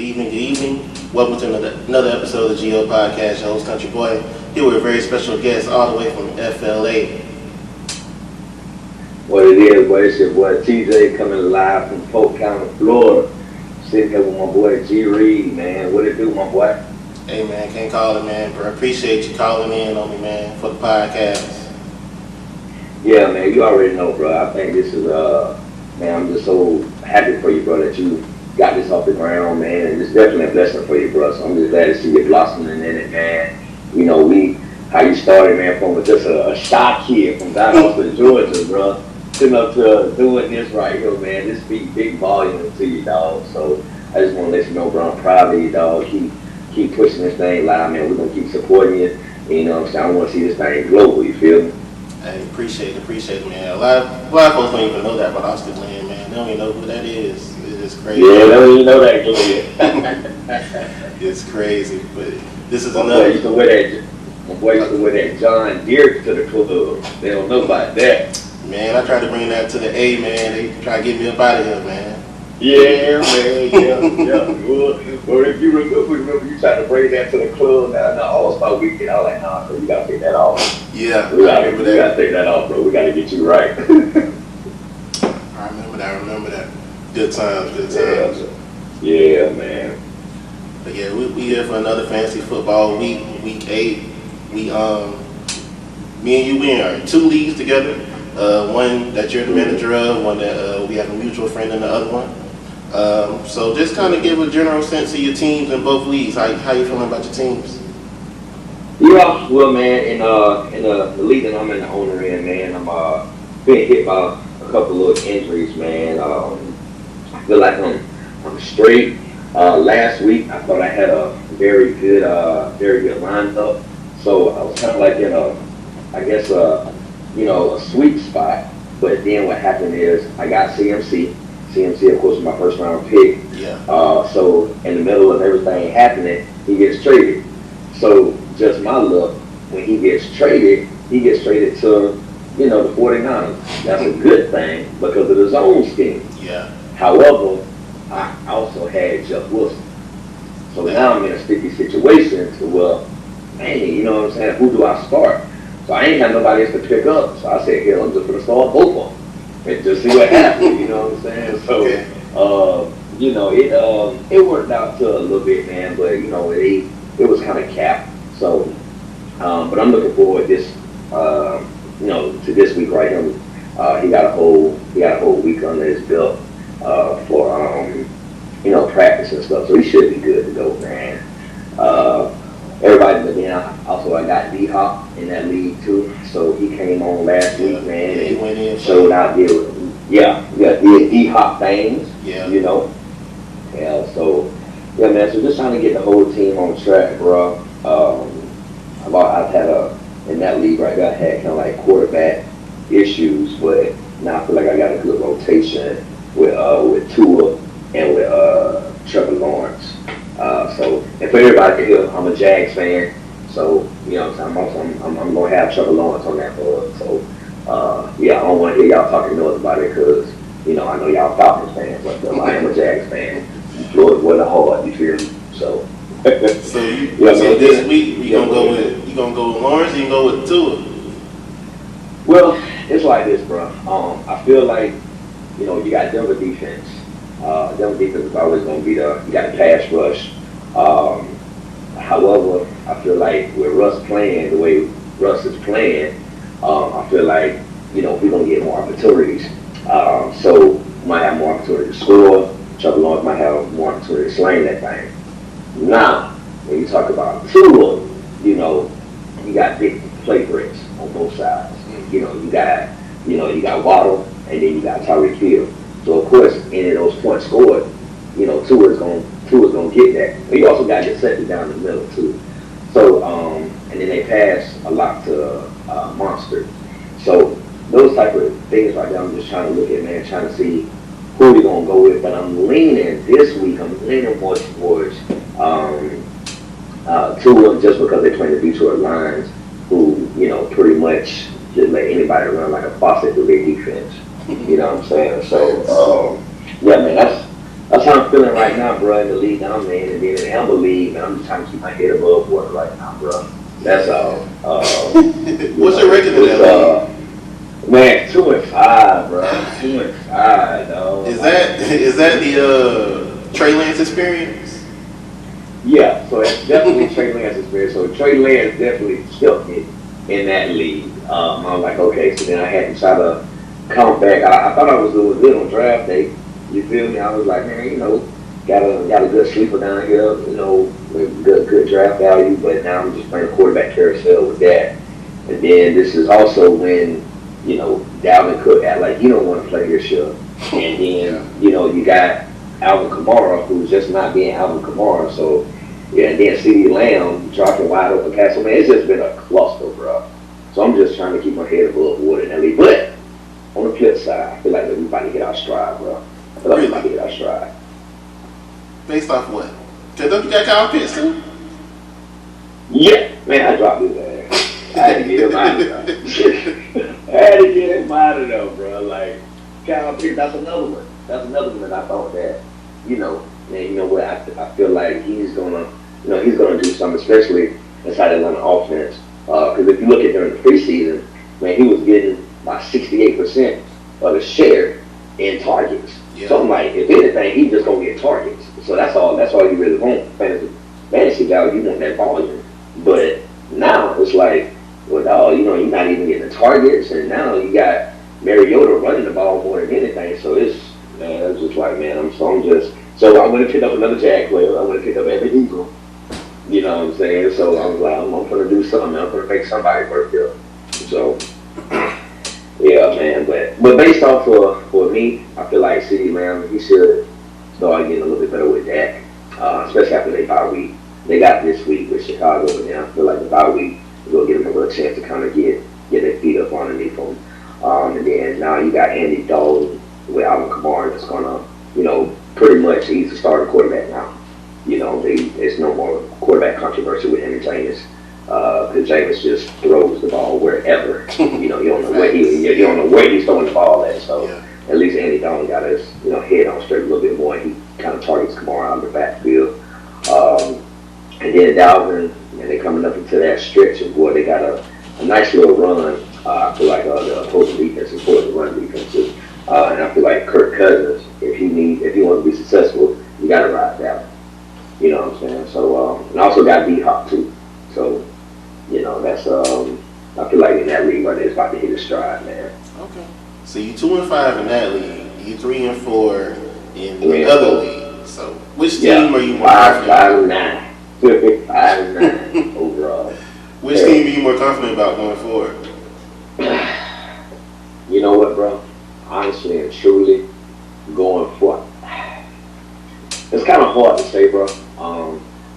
Good evening. Welcome to another episode of the GO Podcast. Your host, Country Boy. Here with a very special guest all the way from FLA. What it is, boy, it's your boy TJ coming live from Polk County, Florida. Sitting here with my boy G Reed, man. What it do, my boy? Hey, man, can't call it, man. But I appreciate you calling in on me, man, for the podcast. Yeah, man, you already know, bro. I think this is, man, I'm just so happy for you, bro, that you got this off the ground, man. And it's definitely a blessing for you, bro. So I'm just glad to see you blossoming in it, man. You know, how you started, man, from just a shy kid from Valdosta, Georgia, bro. Sitting up to doing this right here, man. This speaks big volume to you, dog. So I just want to let you know, bro, I'm proud of you, dog. Keep pushing this thing live, man. We're going to keep supporting you. You know what I'm saying? I want to see this thing global, you feel me? Hey, appreciate it, man. A lot of folks don't even know that about Austin Lynn, man. They don't even know who that is. It's crazy. Yeah, they don't even know that, kid. It's crazy, but this is My another. boy used to wear that John Deere to the club. They don't know about that. Man, I tried to bring that to the A, man. They try to get me up out of here, man. Yeah, man, yeah. Well, if you remember you tried to bring that to the club now All-Star Weekend. I was like, nah, bro, you gotta take that off. Yeah, We gotta take that off, bro. We gotta get you right. I remember that. Good times. Yeah, man. But yeah, we here for another fantasy football week 8. Me and you, we are in 2 leagues together. One that you're the manager of, one that we have a mutual friend in the other one. So just kind of give a general sense of your teams in both leagues. How you feeling about your teams? Yeah, well, man, in the league that I'm in the owner in, man, I'm being hit by a couple of injuries, man. I feel like I'm straight. Last week, I thought I had a very good lineup. So I was kind of like in a sweet spot. But then what happened is I got CMC. CMC, of course, was my first round pick. Yeah. So in the middle of everything happening, he gets traded. So just my luck, when he gets traded to, the 49ers. That's a good thing because of the zone scheme. Yeah. However, I also had Jeff Wilson. So now I'm in a sticky situation to, man, you know what I'm saying? Who do I start? So I ain't have nobody else to pick up. So I said, I'm just going to start both of them and just see what happens, you know what I'm saying? So, okay. It worked out to a little bit, man, but, it was kind of capped. So, but I'm looking forward to this week right here. He got a whole week under his belt for practice and stuff. So he should be good to go, man. Everybody, but then I got D-Hop in that league too. So he came on last week, man, he went in. showed out there. Did D-Hop things. Yeah. Yeah. So man. So just trying to get the whole team on track, bro. I've had in that league right there, I had kind of like quarterback issues, but now I feel like I got a good rotation with Tua and with Trevor Lawrence. And for everybody here, I'm a Jags fan, so I'm gonna have Trevor Lawrence on that board. So I don't want to hear y'all talking noise about it because I know y'all Falcons fans, but I am a Jags fan. Florida wasn't hard, you feel me? So. So this week you gonna go with Lawrence, or you go with Tua? Well, it's like this, bro. I feel like you got Denver defense. Denver defense is always gonna be there. You got a pass rush. However, I feel like with Russ playing the way Russ is playing, I feel like we're gonna get more opportunities. So we might have more opportunity to score. Trevor Lawrence might have more opportunity to slang that thing. Now, when you talk about Tua, you got big play breaks on both sides. You got Waddle, and then you got Tyreek Hill. So of course, any of those points scored, Tua's gonna get that. But you also got Giuseppe down the middle too. So and then they pass a lot to Monster. So those type of things right there, I'm just trying to look at, man, trying to see who we're gonna go with. But I'm leaning this week. I'm leaning more towards Tua, just because they're playing the Detroit Lions, who pretty much just let anybody run like a faucet through their defense. You know what I'm saying? So man, that's how I'm feeling right now, bro. In the league that I'm in, and then in the Amber League, man, I'm just trying to keep my head above water right now, bro. That's all. What's your record in that league? Man, 2-5, bro. 2-5, dog. Is that the Trey Lance experience? Yeah, so it's definitely Trey Lance's experience. So Trey Lance definitely killed me in that league. I was like, okay, so then I had to try to come back. I thought I was doing good on draft day. You feel me? I was like, man, got a good sleeper down here, with good draft value. But now I'm just playing quarterback carousel with that. And then this is also when, Dalvin Cook act like he don't want to play this year. And then, you got Alvin Kamara, who's just not being Alvin Kamara. So, yeah, and then CeeDee Lamb dropping wide open pass. So, man, it's just been a cluster, bro. So I'm just trying to keep my head above water in that league. But on the flip side, I feel like we're about to get our stride, bro. I feel like we're about to get our stride. Based off what? Because don't you got Kyle Pitts too? Yeah, man, I dropped his ass. I had to get him out of there. I had to get him out of there, bro. Like, Kyle Pitts, that's another one. That's another one that I thought that, and you know what? I feel like he's gonna do something, especially inside Atlanta offense. Because if you look at during the preseason, man, he was getting about 68% of the share in targets. Yeah. So I'm like, if anything, he's just gonna get targets. So that's all you really want. Fantasy value, you want that volume. But now it's like, well, dog, you're not even getting the targets, and now you got Mariota running the ball more than anything. So it's just like, man, so I went and picked up another Jag player. I went and picked up Evan Eagle. You know what I'm saying? So I was like, I'm gonna do something. I'm gonna make somebody work here. So yeah, man. But based off for me, I feel like CeeDee Lamb, he should start getting a little bit better with that, especially after they bye week. They got this week with Chicago, but now I feel like the bye week is gonna give them a little chance to kind of get their feet up underneath them. And then now you got Andy Dalton with Alvin Kamara that's gonna, pretty much he's the starting quarterback now. There's no more quarterback controversy with him and Jameis. Because Jameis just throws the ball wherever. You don't know where he's throwing the ball at. So at least Andy Dalton got his head on straight a little bit more. He kind of targets Kamara out of the backfield. And then Dalvin, they're coming up into that stretch of boy, they got a nice little run. I feel like the opposing defense is for the run defenses. And I feel like Kirk Cousins, if he wants to be successful, you got to ride Dalvin. You know what I'm saying? So, and I also got D-Hop too. So, that's, I feel like in that league right there, it's about to hit a stride, man. Okay. So you 2-5 in that league. You 3-4 in the other league. So which team are you more confident about? 5-9 overall. Which team are you more confident about going forward? You know what, bro? Honestly and truly, going forward, it's kind of hard to say, bro.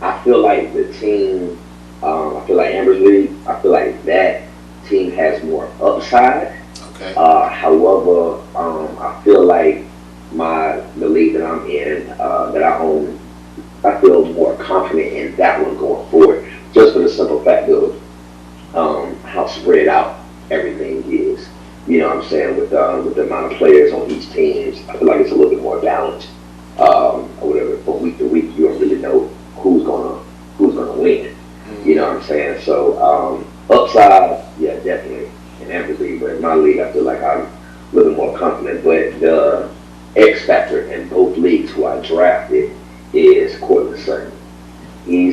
I feel like the team, I feel like Amber's League, I feel like that team has more upside. Okay. However, I feel like the league that I'm in, that I own, I feel more confident in that one going forward, just for the simple fact of how spread out everything is. You know what I'm saying? With the amount of players on each team, I feel like it's a little bit more balanced. Or whatever. From week to week, you don't really know who's gonna win. You know what I'm saying? So upside, yeah, definitely in every league, but in my league, I feel like I'm a little more confident. But the X factor in both leagues who I drafted is Courtland Sutton. He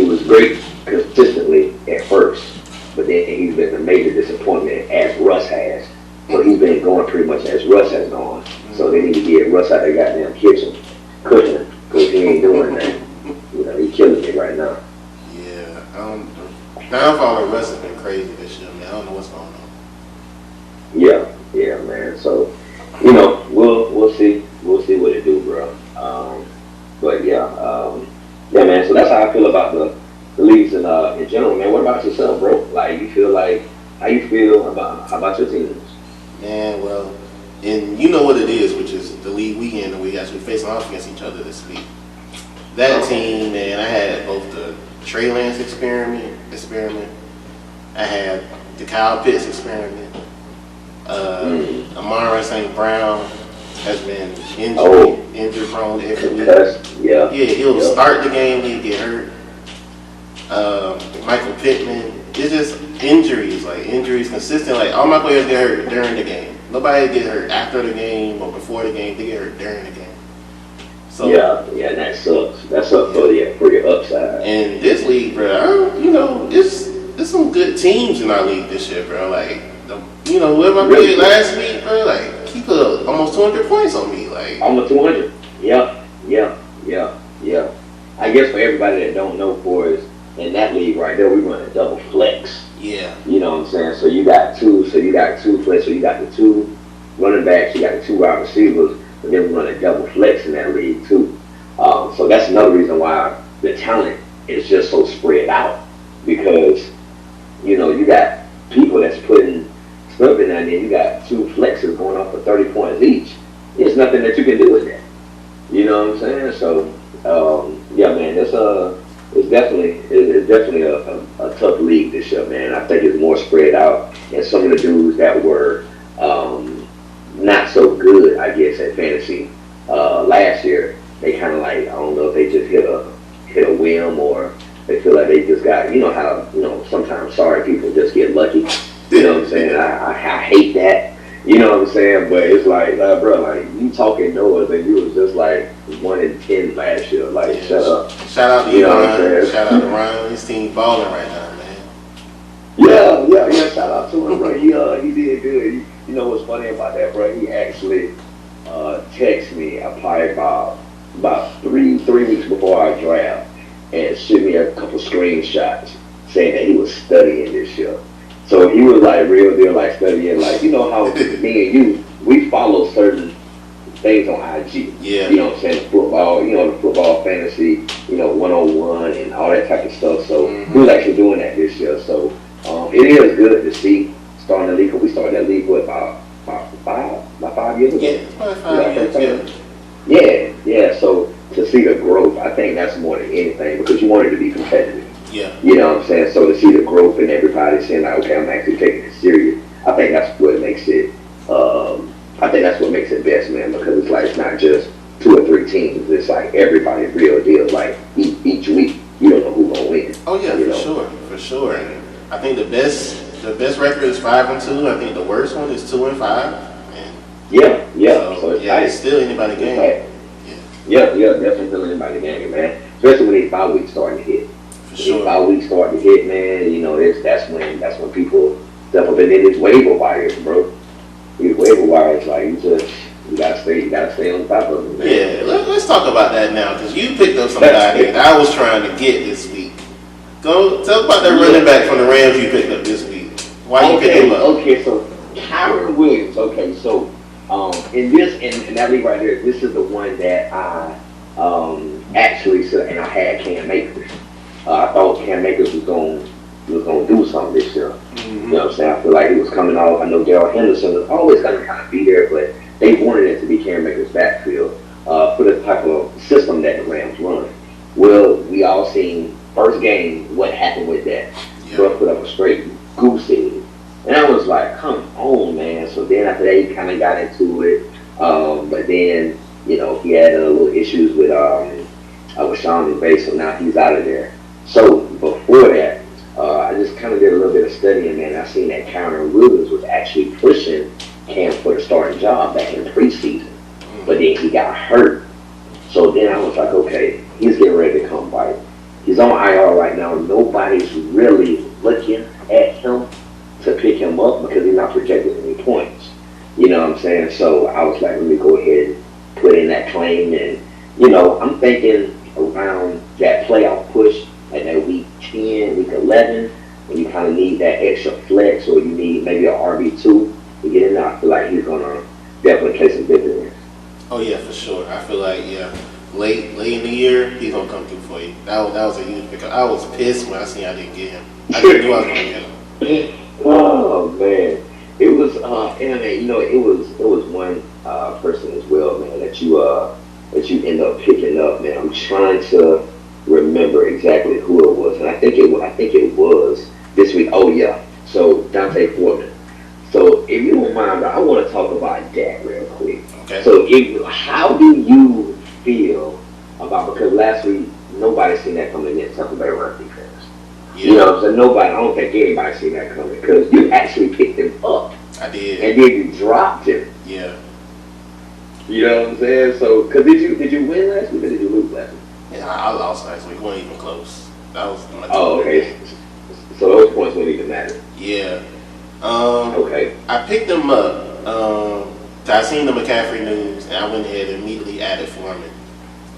was great consistently at first, but then he's been a major disappointment as Russ has. So he's been going pretty much as Russ has gone. So they need to get Russ out of the goddamn kitchen cooking, because he ain't doing that. He's killing me right now. Yeah, downfall of Russ has been crazy this year, man. I don't know what's going on. Yeah, man. So, we'll see. We'll see what it do, bro. But yeah, man. So that's how I feel about the leagues in general, man. What about yourself, bro? Like, how you feel about your teams? Man, well, and you know what it is, which is the league weekend, and we actually facing off against each other this week. That team, man, I had both the Trey Lance experiment. I had the Kyle Pitts experiment. Amon-Ra St. Brown, has been Oh. injury prone every week. Yeah. Yeah, he'll Yeah. start the game, he'll get hurt. Michael Pittman, it's just injuries consistent. Like all my players get hurt during the game. Nobody get hurt after the game or before the game. They get hurt during the game. So Yeah, that sucks. That sucks for your upside. in this league, bro, it's some good teams in our league this year, bro. Like, whoever I played last week, bro, like, he put up almost 200 points on me. Like, Almost 200. Yeah. I guess for everybody that don't know, for us in that league right there, we run a double flex. yeah, You know what I'm saying? So you got two flex. So you got the two running backs, you got the two wide receivers, but then we run a double flex in that league too. So that's another reason why the talent is just so spread out, because you got people that's putting stuff in there, and then you got two flexes going off for 30 points each. There's nothing that you can do with that. You know what I'm saying? So yeah, man, it's definitely a tough league this year, man. I think it's more spread out, and some of the dudes that were not so good, I guess, at fantasy last year, they kind of like, I don't know if they just hit a whim, or they feel like they just got, how sometimes sorry people just get lucky. You know what I'm saying? I hate that. You know what I'm saying? But it's like, bro, like, you talking Noahs and you was just like 1 in 10 last year. Like, yeah. shut up. Shout out to You know what I'm Ryan. saying? Shout out to Ryan. His team balling right now, man. Yeah. Shout out to him, bro. He did good. You know what's funny about that, bro? He actually texted me probably about three weeks before our draft and sent me a couple screenshots saying that he was studying this year. So he was like real deal, like studying, like, how me and you, we follow certain things on IG. Yeah. You know what I'm saying? Football, the football fantasy, 101 and all that type of stuff. So he was actually doing that this year. So it is good to see starting the league. We started that league, about 5 years ago? Yeah, probably 5 years. Yeah. Yeah. So to see the growth, I think that's more than anything, because you want it to be competitive. Yeah. You know what I'm saying? So to see the growth in everybody saying like, okay, I'm actually taking it serious. I think that's what makes it. Best, man, because it's like, it's not just 2 or 3 teams. It's like everybody real deal. Like each week, you don't know who's gonna win. Oh yeah, for sure. And I think the best record is 5-2. I think the worst one is 2-5. And yeah. So it's still anybody's game. Yeah, definitely still anybody's game, man. Especially when these 5 weeks starting to hit. For sure. 5 weeks starting to hit, man. That's when people step up, and then it's waiver wires, bro. These waiver wires, like you gotta stay on top of them, man. Yeah, let's talk about that now, because you picked up some guy that I was trying to get this week. Go talk about that running back from the Rams you picked up this week. Why you picked him up? Okay, so Kyren Williams. Okay, so in that league right here, this is the one that I actually said, and I had Cam Akers. I thought Cam Akers was going to do something this year. You know what I'm saying? I feel like he was coming off. I know Darrell Henderson was always going to kind of be there, but they wanted it to be Cam Akers' backfield for the type of system that the Rams run. Well, we all seen first game what happened with that. Bro put up a straight goose egg. And I was like, come on, man. So then after that, he kind of got into it. But then, he had little issues with Sean McVay, so now he's out of there. So before that, I just kind of did a little bit of studying, man. I seen that Kyren Williams was actually pushing Cam for the starting job back in preseason. But then he got hurt. So then I was like, okay, he's getting ready to come back. He's on IR right now. Nobody's really looking at him to pick him up because he's not projecting any points. You know what I'm saying? So I was like, let me go ahead and put in that claim. And, I'm thinking around that playoff push at that week 10, week 11, when you kind of need that extra flex, or you need maybe an RB2 to get in there. I feel like he's going to definitely play some dividends. Oh yeah, for sure. I feel like, late in the year, he's going to come through for you. That was a huge pickup. I was pissed when I seen I didn't get him. I didn't knew I was going to get him. Oh man, it was it was one person as well, man, that you end up picking up, man. I'm trying to remember exactly who it was, and I think it was this week. Oh yeah, so Dante Foreman. So if you don't mind, I want to talk about Dak real quick. Okay. So how do you feel about, because last week nobody seen that coming against Tampa Bay run defense. Yeah. You know what I'm saying? Nobody, I don't think anybody seen that coming because you actually picked him up I did. and then you dropped him. Yeah. You know what I'm saying? So, because did you win last week or did you lose last week? Yeah, I lost last week. Wasn't even close. That was my Oh, okay. So those points wouldn't even matter. Yeah. Okay. I picked them up. I seen the McCaffrey news, and I went ahead and immediately added Foreman.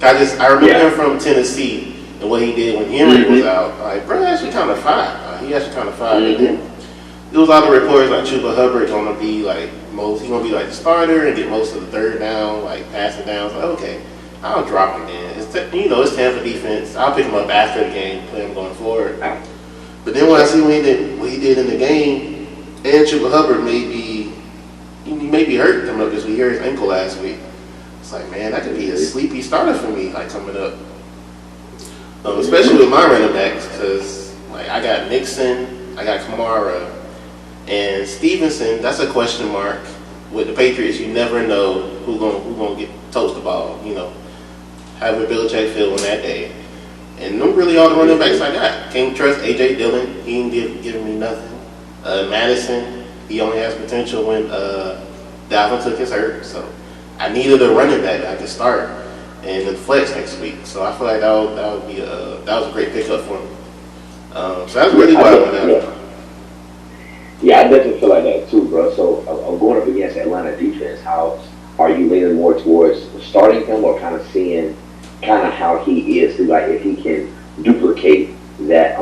I remember him from Tennessee and what he did when Henry was out. Like, bro, actually kind of fine. He actually kind of fine. And then there was all the reports like Chuba Hubbard gonna be like he's gonna be like the starter and get most of the third down, like passing downs. Like, okay, I'll drop him then. It's Tampa defense. I'll pick him up after the game, play him going forward. But then when I see what he did in the game, and Chuba Hubbard may be hurt coming up this week. He hurt his ankle last week. It's like, man, that could be a sleepy starter for me, like coming up. Especially with my running backs, because like I got Nixon, I got Kamara, and Stevenson. That's a question mark. With the Patriots, you never know who gonna get toast the ball. You know, have a Belichick feel on that day. And them really all the running backs I got. Can't trust A.J. Dillon. He ain't giving me nothing. Madison, he only has potential when Dalvin took his hurt. So I needed a running back that I could start and then flex next week. So I feel like that was a great pickup for me. So that's really why I went out. Yeah, I definitely feel like that too, bro. So I'm going up against Atlanta defense. How are you leaning more towards starting him or kind of seeing how he is, like if he can duplicate that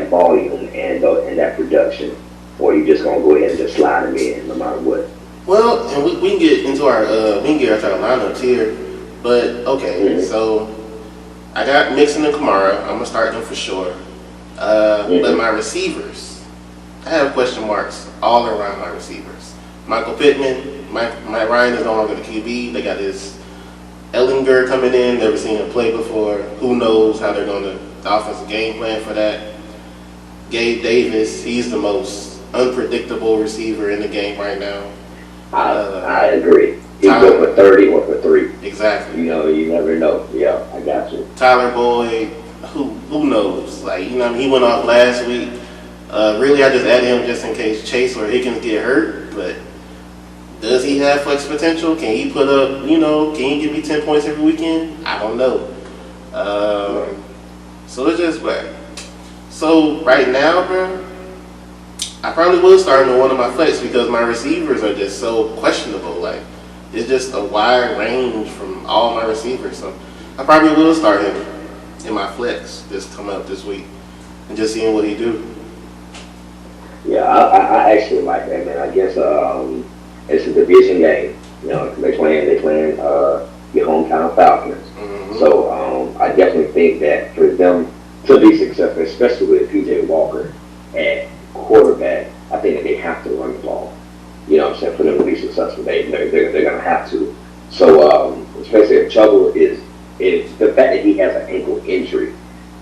volume and that production, or are you just gonna go ahead and just slide him in no matter what? Well, and we can get into our lineups here, but okay. So I got Mixon and Kamara. I'm gonna start them for sure. But my receivers, I have question marks all around my receivers. Michael Pittman, Mike Ryan is no longer the QB. They got this Ellinger coming in. Never seen him play before. Who knows how they're the offensive game plan for that. Gabe Davis, he's the most unpredictable receiver in the game right now. I agree. He go for 30 or for 3. Exactly. You know, you never know. Yeah, I got you. Tyler Boyd, who knows? Like, you know, he went off last week. Really, I just added him just in case Chase or Higgins get hurt. But does he have flex potential? Can he put up? Can he give me 10 points every weekend? I don't know. So it's just So right now, bro, I probably will start in one of my flex because my receivers are just so questionable. Like, it's just a wide range from all my receivers. So I probably will start him in my flex just coming up this week and just seeing what he do. Yeah, I actually like that, man. I guess it's a division game. You know, they playing your hometown Falcons. Mm-hmm. So I definitely think that for them to be successful, especially with P.J. Walker at quarterback, I think that they have to run the ball. You know what I'm saying? For them to be successful, they're going to have to. So especially if Chuba is the fact that he has an ankle injury,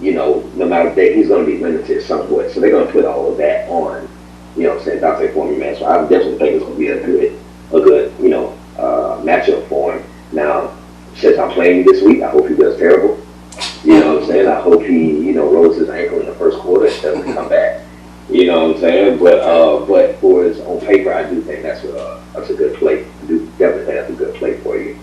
no matter that, he's going to be limited somewhat. So they're going to put all of that on, Dante Foreman, man. So I definitely think it's going to be a good matchup for him. Now, since I'm playing this week, I hope he does terrible. You know what I'm saying? I hope he, rolls his ankle in the first quarter and doesn't come back. You know what I'm saying? But for his on paper, I do think that's a good play. I do definitely think that's a good play for you.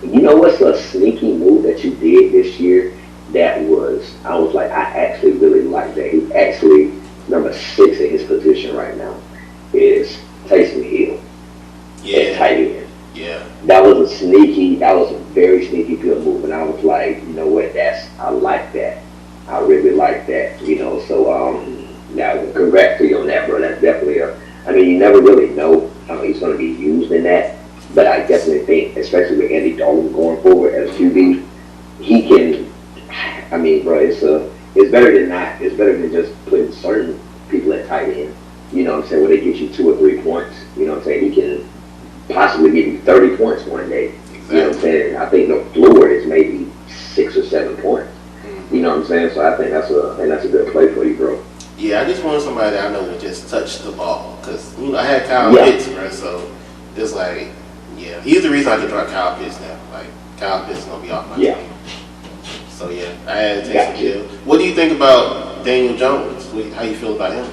You know what's a sneaky move that you did this year? I was like, I actually really like that. He's actually number 6 in his position right now is Taysom Hill. Yeah. At tight end. Yeah. That was a very sneaky good move, and I was like, you know what, I like that. I really like that, so now congrats to you on that, bro. That's definitely you never really know how he's going to be used in that, but I definitely think, especially with Andy Dalton going forward as QB, he can, bro, it's better than not. It's better than just putting certain people at tight end, where they get you 2 or 3 points, he can possibly give you 30 points one day. Exactly. I think the floor is maybe 6 or 7 points. You know what I'm saying? So I think that's a good play for you, bro. Yeah, I just wanted somebody that I know would just touch the ball. Because, I had Kyle Pitts, bro, so it's like, Yeah, he's the reason I could drop Kyle Pitts now. Like, Kyle Pitts is going to be off my Yeah. team. So, yeah, I had to take Got some you. deal. What do you think about Daniel Jones? How you feel about him?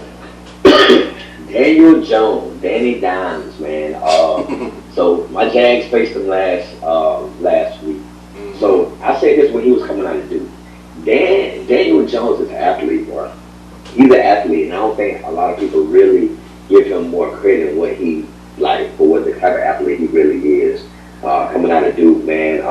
Daniel Jones, Danny Dimes, man. So my Jags faced him last week. So I said this when he was coming out of Duke. Daniel Jones is an athlete, bro. He's an athlete, and I don't think a lot of people really give him more credit than what he like for what the type of athlete he really is. Coming out of Duke, man.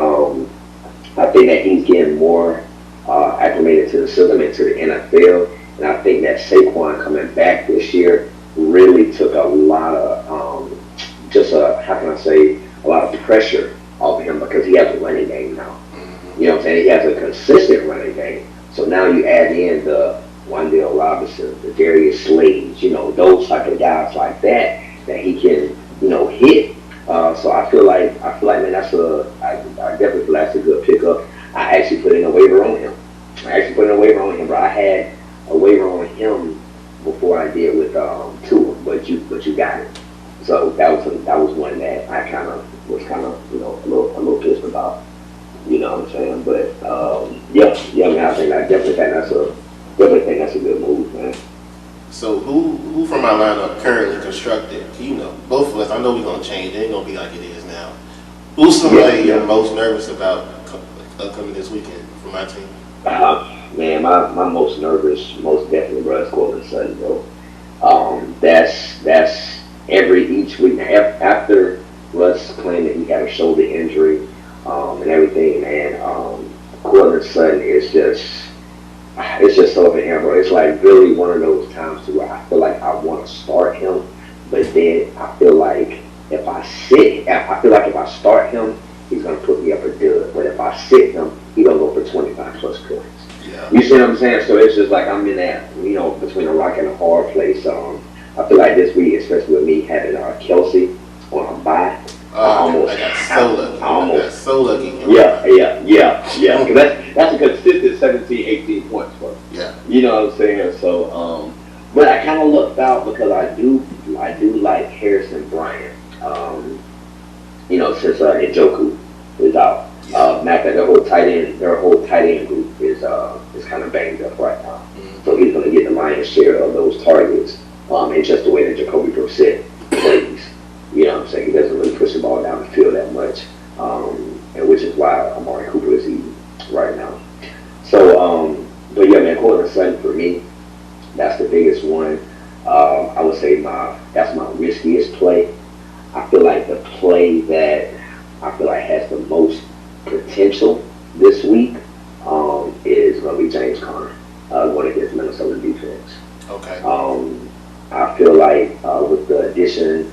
I think that he's getting more acclimated to the system and to the NFL, and I think that Saquon coming back this year really took a lot of how can I say, a lot of pressure off him because he has a running game now. You know what I'm saying? He has a consistent running game. So now you add in the Wan'Dale Robinson, the Darius Slays, those type of guys like that he can, hit. So I feel like man, I definitely feel that's a good pickup. I actually put in a waiver on him. Bro. I had a waiver on him before I did with Tua, but you got it. So that was one that I was a little pissed about. You know what I'm saying? But yeah, man, I definitely think that's a good move, man. So who from our lineup currently constructed? Both of us. I know we're gonna change. It ain't gonna be like it is now. Who's somebody you're most nervous about coming this weekend for my team? Man, my most nervous, most definitely, bro, is Courtland Sutton, bro. That's each week after Russ claimed that he had a shoulder injury and everything, man. Courtland Sutton is just so up in air, bro. It's like really one of those times where I feel like I want to start him, but then I feel like if I start him, he's gonna put me up a dud. But if I sit him, he's gonna go for 25 plus points. Yeah. You see what I'm saying? So it's just like I'm in that, between a rock and a hard place. I feel like this week, especially with me having Kelsey on a bye, I got so lucky. Yeah. Because that's a consistent 17, 18 points for me. Yeah. You know what I'm saying? So, but I kind of looked out because I do like Harrison Bryant. Since Njoku is out. Mac, their whole tight end group is kind of banged up right now. Mm-hmm. So he's going to get the lion's share of those targets. And just the way that Jacoby Brissett plays. You know what I'm saying? He doesn't really push the ball down the field that much, and which is why Amari Cooper is eating right now. So, but yeah, man, Courtland Sutton for me, that's the biggest one. I would say that's my riskiest play. I feel like the play that I feel like has the most potential this week is going to be James Conner going against Minnesota defense. Okay. I feel like with the addition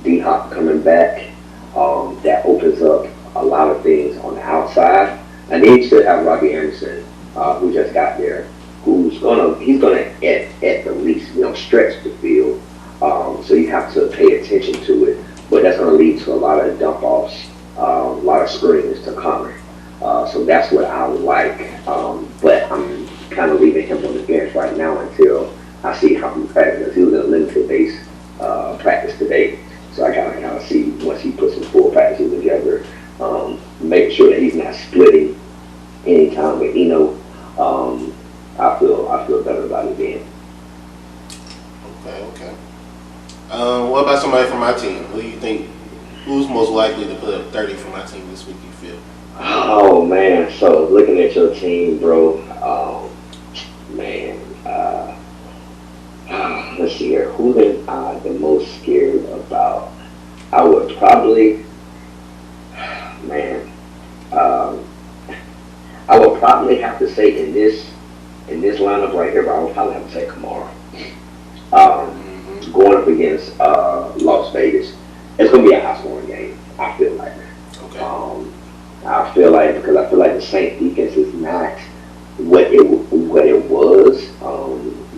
D-Hop coming back, that opens up a lot of things on the outside. And then you still have Robbie Anderson, who just got there, he's gonna at the least, stretch the field. So you have to pay attention to it. But that's gonna lead to a lot of dump offs, a lot of screens to Connor. So that's what I would like. But I'm kind of leaving him on the bench right now until I see how he practices. He was in a limited base practice today. So I kind of see once he puts some full practices together, making sure that he's not splitting any time with Eno. I feel better about it then. Okay. What about somebody from my team? Who do you think? Who's most likely to put up 30 for my team this week? You feel? Oh man! So looking at your team, bro. Let's see here. Who am I the most scared about? I would probably, I would probably have to say in this lineup right here, but I would probably have to say Kamara. Going up against Las Vegas, it's gonna be a high scoring game. I feel like. Okay. I feel like the Saints defense is not what it was.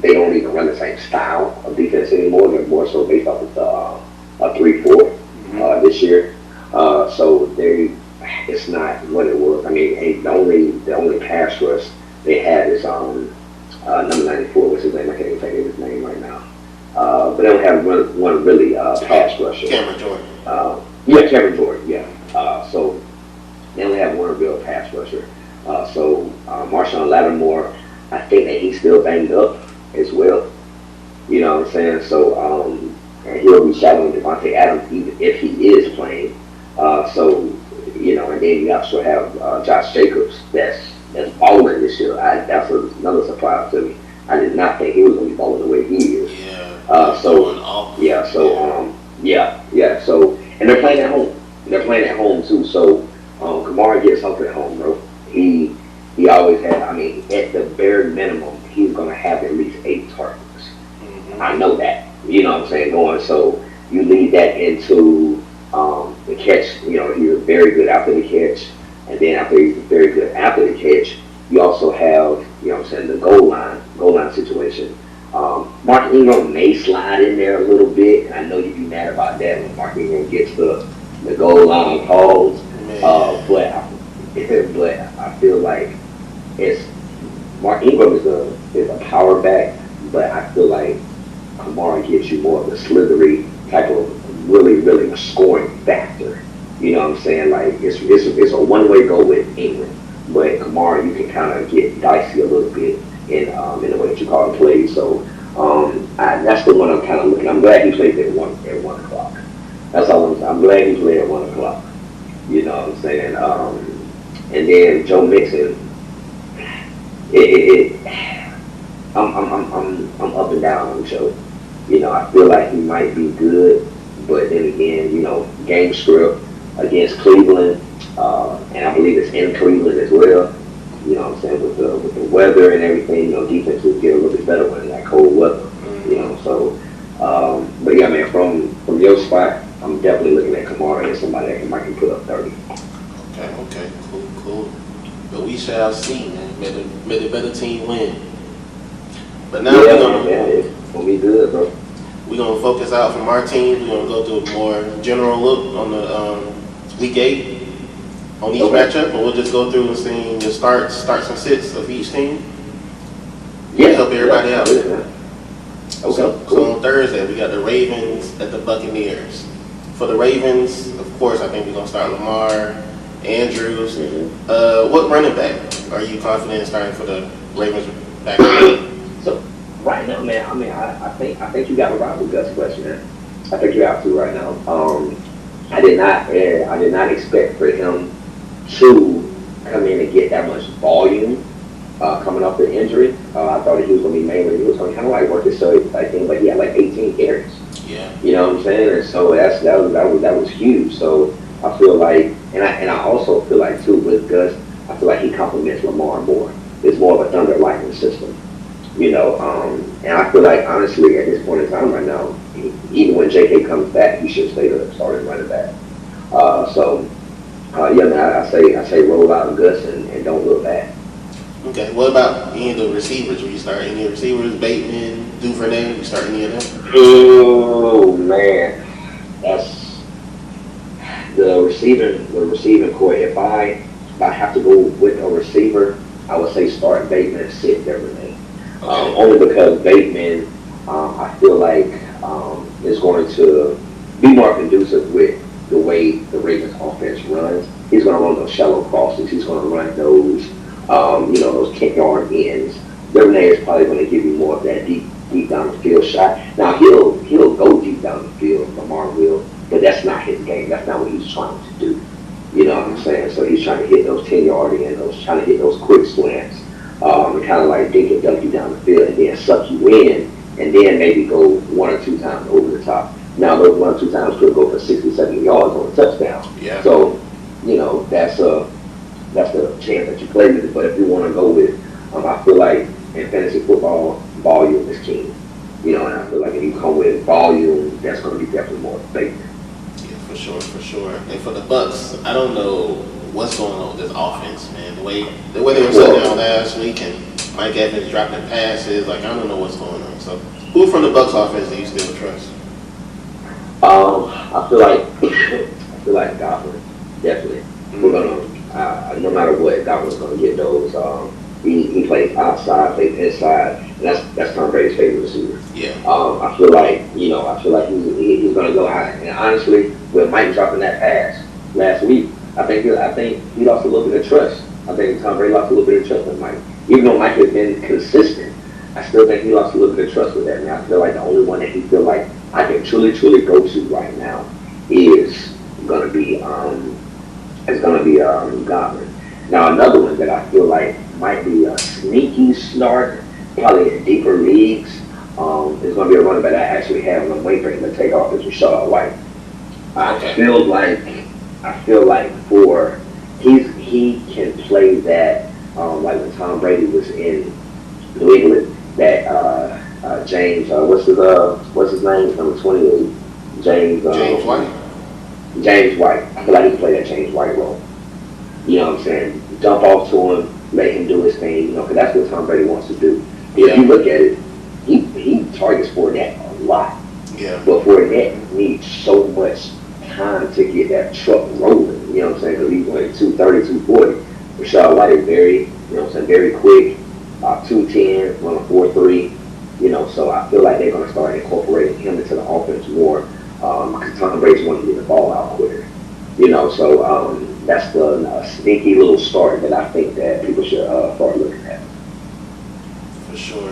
They don't even run the same style of defense anymore. They're more so based off of a 3-4 this year. So it's not what it was. I mean, the only pass rush they had is number 94. What's his name? I can't even think of his name right now. But they don't have one really pass rusher. Cameron Jordan. Yeah, Kevin Jordan, yeah. So they only have one real pass rusher. Marshawn Lattimore, I think that he's still banged up as well. You know what I'm saying? And he'll be shadowing Devontae Adams even if he is playing. And then you also have Josh Jacobs that's balling this year. That's another surprise to me. I did not think he was going to be balling the way he is. Yeah. So Going off. yeah, and they're playing at home. They're playing at home too. Kamara gets something at home, bro. He always had. I mean, at the bare minimum, he's gonna have at least 8 targets. I know that. You know what I'm saying? So you lead that into the catch. You know, he was very good after the catch, and then after he's very good after the catch, you also have, you know what I'm saying, the goal line situation. Mark Ingram may slide in there a little bit, and I know you'd be mad about that when Mark Ingram gets the goal line calls. But I feel like it's Mark Ingram is a power back, but I feel like Kamara gives you more of a slithery type of really scoring factor. You know what I'm saying? Like it's a one-way go with Ingram, but Kamara you can kind of get dicey a little bit in the way that you call it plays. That's the one I'm kind of looking. I'm glad he played at 1 o'clock. That's all I'm glad he played at 1 o'clock. You know what I'm saying? And then Joe Mixon, I'm up and down on Joe. You know, I feel like he might be good, but then again, you know, game script against Cleveland, and I believe it's in Cleveland as well. You know what I'm saying, with the weather and everything, you know, defenses get a little bit better when it's that cold weather. You know, but yeah, man, from your spot, I'm definitely looking at Kamara as somebody that might put up 30. Okay, cool. But we shall see, man. May the better team win. But now it's gonna be good, bro. We're gonna focus out from our team. We're gonna go through a more general look on the week 8 on each matchup, and we'll just go through and see the starts and sits of each team. Yeah, help everybody out. Okay. So on Thursday we got the Ravens at the Buccaneers. For the Ravens, of course, I think we're gonna start Lamar, Andrews. What running back are you confident in starting for the Ravens back? So right now, man, I mean, I think you got to ride with Gus question, man. I think you have to right now. I did not expect for him to come in and get that much volume coming off the injury. I thought he was going to be he was going to kind of like work his thing, but he had like 18 carries. Yeah. You know what I'm saying? And so that was huge. So I feel like, and I also feel like too with Gus, I feel like he complements Lamar more. It's more of a thunder lightning system. You know, and I feel like honestly at this point in time right now, even when JK comes back, he should stay the starting running back. Yeah, man, I say roll out Gus and don't look back. Okay, what about any of the receivers? Will you start any receivers? Bateman, Duvernay, you start any of them? Oh man, that's the receiving core. If I have to go with a receiver, I would say start Bateman and sit Duvernay. Okay. Only because Bateman, I feel like is going to be more conducive with the way the Ravens offense runs. He's going to run those shallow crosses. He's going to run those, those 10-yard ends. Duvernay is probably going to give you more of that deep down the field shot. Now he'll go deep down the field, Lamar will, but that's not his game. That's not what he's trying to do. You know what I'm saying? So he's trying to hit those 10-yard ends, trying to hit those quick slants, and kind of like dink and dunk you down the field and then suck you in, and then maybe go 1 or 2 times over the top. Now those 1 or 2 times could go for 60, 70 yards on a touchdown. Yeah. So, that's the chance that you play with it. But if you want to go with, I feel like in fantasy football, volume is king. And I feel like if you come with volume, that's going to be definitely more effective. Yeah, for sure. And for the Bucks, I don't know what's going on with this offense, man. The way they were shut down last week and Mike Evans dropping passes, like I don't know what's going on. So, who from the Bucks offense do you still trust? I feel like Godwin, definitely. We're gonna, no matter what, Godwin's gonna get those He plays outside, plays inside, and that's Tom Brady's favorite receiver. Yeah. I feel like he's going to go high. And honestly, with Mike dropping that pass last week, I think he lost a little bit of trust. I think Tom Brady lost a little bit of trust with Mike. Even though Mike has been consistent, I still think he lost a little bit of trust with that. And I feel like the only one that he feel like I can truly go to right now is going to be Godwin. Now another one that I feel like might be a sneaky start, probably in deeper leagues, is going to be a running back I actually have on the wait for him to take off is Rashad White. I feel like he can play that like when Tom Brady was in New England, that James what's his name, number 28, James White. James White. I feel like he can play that James White role. You know what I'm saying? Jump off to him, let him do his thing, because that's what Tom Brady wants to do. If you look at it, he targets Fournette a lot. Yeah. But Fournette needs so much time to get that truck rolling. You know what I'm saying? Because he's like 230, 240. Rashad White is very quick, 210, run a 4.3. So I feel like they're going to start incorporating him into the offense more. Because Tom Brady's want to get the ball out quicker. So that's the sneaky little start that I think that people should start looking at. For sure.